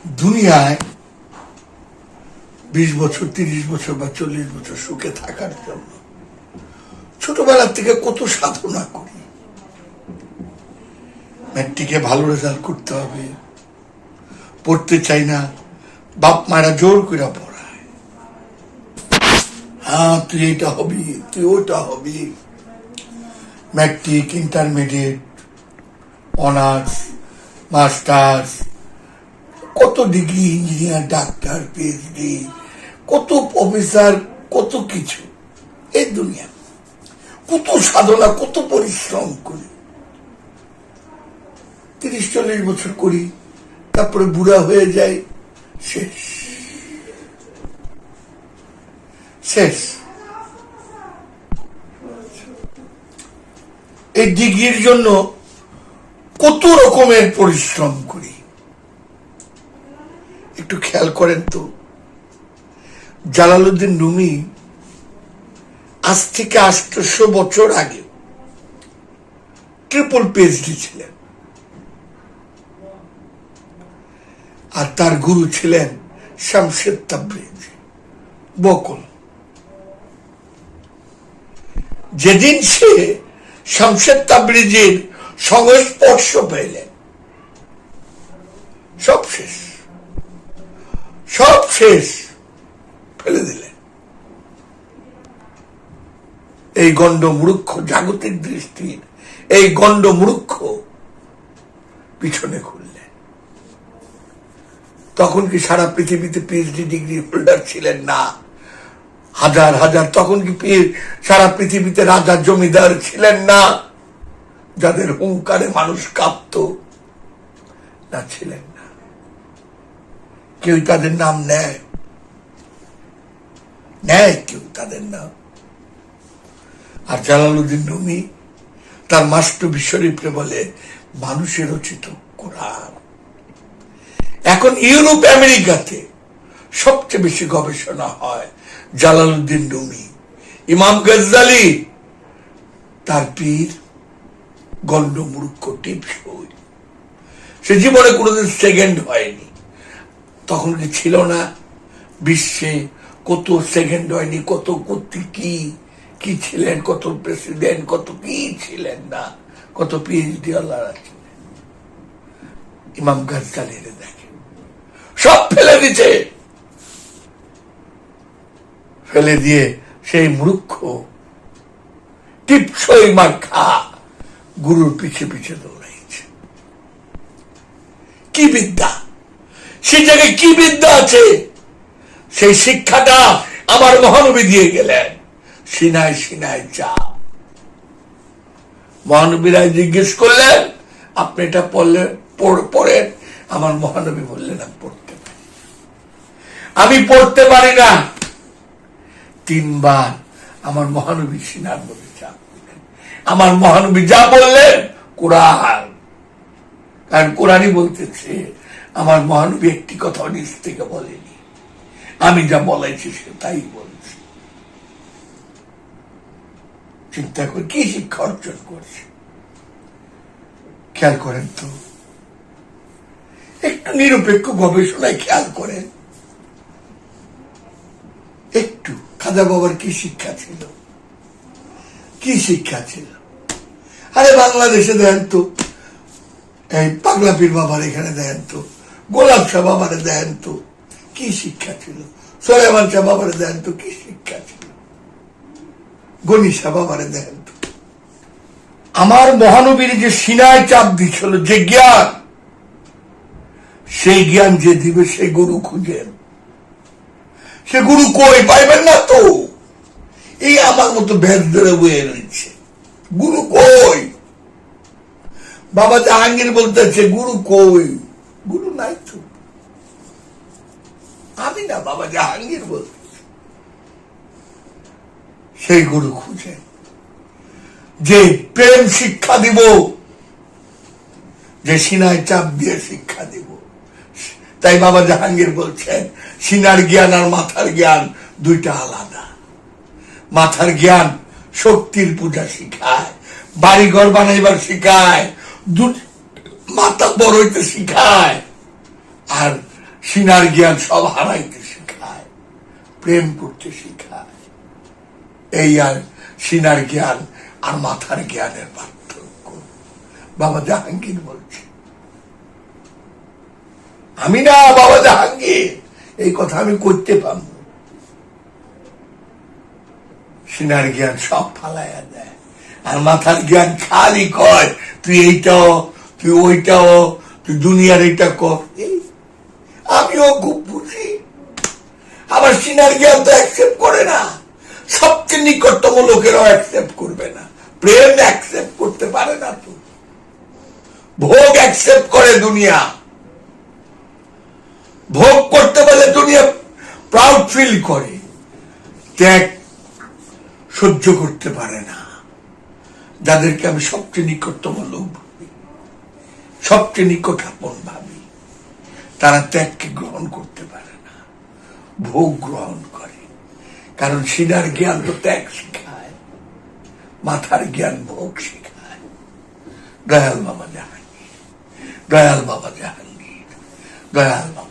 দুনিয়ায় 20 বছর 30 বছর বা 40 বছর সুখে থাকার জন্য ছোটবেলা থেকে কত সাধনা করি। ম্যাট্রিকে ভালো রেজাল্ট করতে হবে, পড়তে চাই না, বাপ মায়েরা জোর করে পড়ায়, হ্যাঁ তুই এটা হবি, তুই ওটা হবি। ম্যাট্রিক, ইন্টারমিডিয়েট, অনার্স, মাস্টার্স, কত ডিগ্রি, ইঞ্জিনিয়ার, ডাক্তার, পিএইচডি, কত প্রফেসর, কত কিছু। এই দুনিয়া কত সাধনা, কত পরিশ্রম করি। 30-40 বছর করি, তারপরে বুড়া হয়ে যায়, শেষ শেষ। এই ডিগ্রির জন্য কত রকমের পরিশ্রম করি। একটু খেয়াল করেন তো, জালালউদ্দিন রুমি আজ থেকে 800 বছর আগে ট্রিপল পিএইচডি ছিলেন, আর তার গুরু ছিলেন শামসের তাবরিজি বকুল। যেদিন সে শামসের তাবরিজির সংস্পর্শ পেলেন, সব শেষ, সব শেষ, ফেলে দিলেন। এই গণ্ড মূর্খ, জাগতিক দৃষ্টির এই গণ্ড মূর্খ পিছনে ঘুরলেন। তখন কি সারা পৃথিবীতে পিএইচডি ডিগ্রি হোল্ডার ছিলেন না? হাজার হাজার। তখন কি সারা পৃথিবীতে রাজা জমিদার ছিলেন না, যাদের হুঙ্কারে মানুষ কাঁপত? না, ছিলেন না। কেউ তাদের নাম নেয়? কেউ তাদের নাম? আর জালালউদ্দিন রুমি তার মাস্টারপি শরীফে বলে মানুষের রচিত কোরআন। এখন ইউরোপ আমেরিকাতে সবচেয়ে বেশি গবেষণা হয় জালালউদ্দিন রুমি। ইমাম গজ্জালি তার পীর গণ্ড মূর্খ টিপসই। সে জীবনে কোনোদিন সেকেন্ড হয়নি। তখন কি ছিল না বিশ্বে কত সেকেন্ড হয়নি, কত কি কি ছিলেন, কত প্রেসিডেন্ট, কত কি ছিলেন না, কত পিএইচডি আল্লাহরা ছিলেন। ইমাম গজ্জালির দেখেন, সব ফেলে দিচ্ছে। ফেলে দিয়ে সেই মূর্খ টিপসই মার্কা গুরুর পিছে পিছে দৌড়াইছে। কি বিদ্যা, সেই জায়গায় কি বিদ্যা আছে? সেই শিক্ষাটা আমার মহানবী দিয়ে গেলেন। সিনাই সিনাই চা। মহানবীরা জিজ্ঞেস করলেন আপনি এটা পড়েন? আমার মহানবী বললেন আমি পড়তে পারি। আমি পড়তে পারি না। 3 বার আমার মহানবী সিনার মধ্যে চাপ দিলেন। আমার মহানবী যা বললেন কোরআন, কারণ কোরআনই বলতেছে। আমার মহানবী একটি কথা নিজ থেকে বলেনি, আমি যা বলাইছি সে তাই বলছি। চিন্তা করে কি শিক্ষা অর্জন করছে খেয়াল করেন তো। একটু নিরপেক্ষ গবেষণায় খেয়াল করেন একটু। খাজা বাবার কি শিক্ষা ছিল, কি শিক্ষা ছিল? আরে বাংলাদেশে দেন তো, এই পাগলা পীর বাবার এখানে দেন তো, গোলাপ শাহ বাবারে দেন তো, কি শিক্ষা ছিল? সুলাইমান শাহ বাবারে দেন তো, কি শিক্ষা ছিল? গনি শাহ বাবারে দেন তো। আমার মহানবীর যে সিনায় চাপ দিছিল, যে জ্ঞান, সেই জ্ঞান যে দিবে সে গুরু খুঁজেন। সে গুরু কই পাইবেন না তো। এই আমার মতো ভেদ ধরে বয়ে রয়েছে, গুরু কই? বাবা জাহাঙ্গীর বলতেছে গুরু কই? গুরু নাই তো। আমি না, বাবা জাহাঙ্গীর বলতেছে। সেই গুরু খুঁজে যে প্রেম শিক্ষা দিব, যে সিনায় চাপ দিয়ে শিক্ষা দিব। তাই বাবা জাহাঙ্গীর বলছেন সিনার জ্ঞান আর মাথার জ্ঞান দুইটা আলাদা। মাথার জ্ঞান শক্তির পূজা শিখায়, বাড়ি ঘর বানাইবার শিখায়, মাথা বড় হইতে শিখায়। আর সিনার জ্ঞান সব হারাইতে শিখায়, প্রেম করতে শিখায়। এই আর সিনার জ্ঞান আর মাথার জ্ঞানের পার্থক্য। বাবা জাহাঙ্গীর বলছে, আমি না, বাবা জাহাঙ্গীর এই কথা আমি করতে পারব। সিনার জ্ঞান সব ফালাইয়া দেয়, আর মাথার জ্ঞান খালি কয় তুই এইটাও, তুই ওইটাও, তুই দুনিয়ার এটা কর। আমিও খুব বুঝি, আমার সিনার জ্ঞান তো অ্যাকসেপ্ট করে না, সবচেয়ে নিকটতম লোকেরাও অ্যাকসেপ্ট করবে না। প্রেম অ্যাকসেপ্ট করতে পারে না, তো ভোগ অ্যাকসেপ্ট করে দুনিয়া, ভোগ করতে পারলে দুনিয়া প্রাউড ফিল করে, ত্যাগ সহ্য করতে পারে না। যাদেরকে আমি সবচেয়ে নিকটতম লোক ভাবি, সবচেয়ে নিকট আপন ভাবি, তারা ত্যাগকে গ্রহণ করতে পারে না, ভোগ গ্রহণ করে। কারণ সিনার জ্ঞান তো ত্যাগ শিখায়, মাথার জ্ঞান ভোগ শিখায়। দয়াল বাবা জাহাঙ্গীর, দয়াল বাবা জাহাঙ্গীর, দয়াল বাবা।